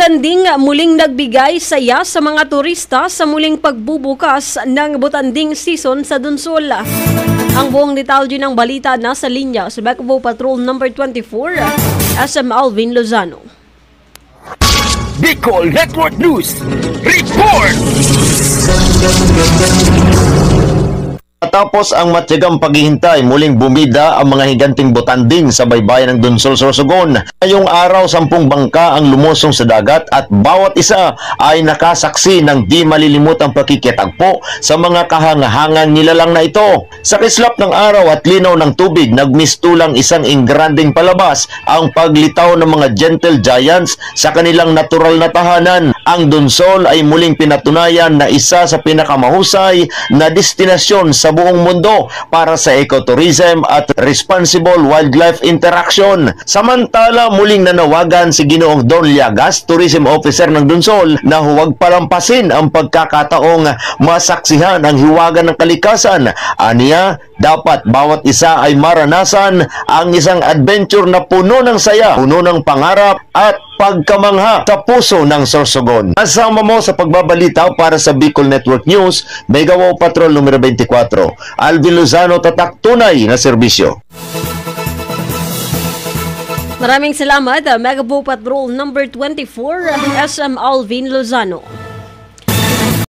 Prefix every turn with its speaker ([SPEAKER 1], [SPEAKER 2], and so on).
[SPEAKER 1] Butanding muling nagbigay saya sa mga turista sa muling pagbubukas ng Butanding season sa Dunsol. Ang buong detalye ng balita nasa linya sa Backbow Patrol number 24, SM Alvin Lozano.
[SPEAKER 2] Bicol Network News Report!
[SPEAKER 3] Matapos ang matyagang paghihintay, muling bumida ang mga higanting butanding sa baybayin ng Dunsol, Sorsogon. Ngayong araw, 10 bangka ang lumusong sa dagat at bawat isa ay nakasaksi ng di malilimutang pakikitagpo sa mga kahangahangang nilalang na ito. Sa kislap ng araw at linaw ng tubig, nagmistulang isang ingranding palabas ang paglitaw ng mga gentle giants sa kanilang natural na tahanan. Ang Dunsol ay muling pinatunayan na isa sa pinakamahusay na destinasyon sa buong mundo para sa ecotourism at responsible wildlife interaction. Samantala, muling nanawagan si Ginoong Don Llagas, Tourism Officer ng Dunsol, na huwag palampasin ang pagkakataong masaksihan ang hiwaga ng kalikasan. Aniya, dapat bawat isa ay maranasan ang isang adventure na puno ng saya, puno ng pangarap at pagkamangha sa puso ng Sorsogon. Kasama mo sa pagbabalita para sa Bicol Network News, Backbow Patrol numero 24, Alvin Lozano, tatak tunay na serbisyo.
[SPEAKER 1] Maraming salamat, Backbow Patrol number 24, SM Alvin Lozano.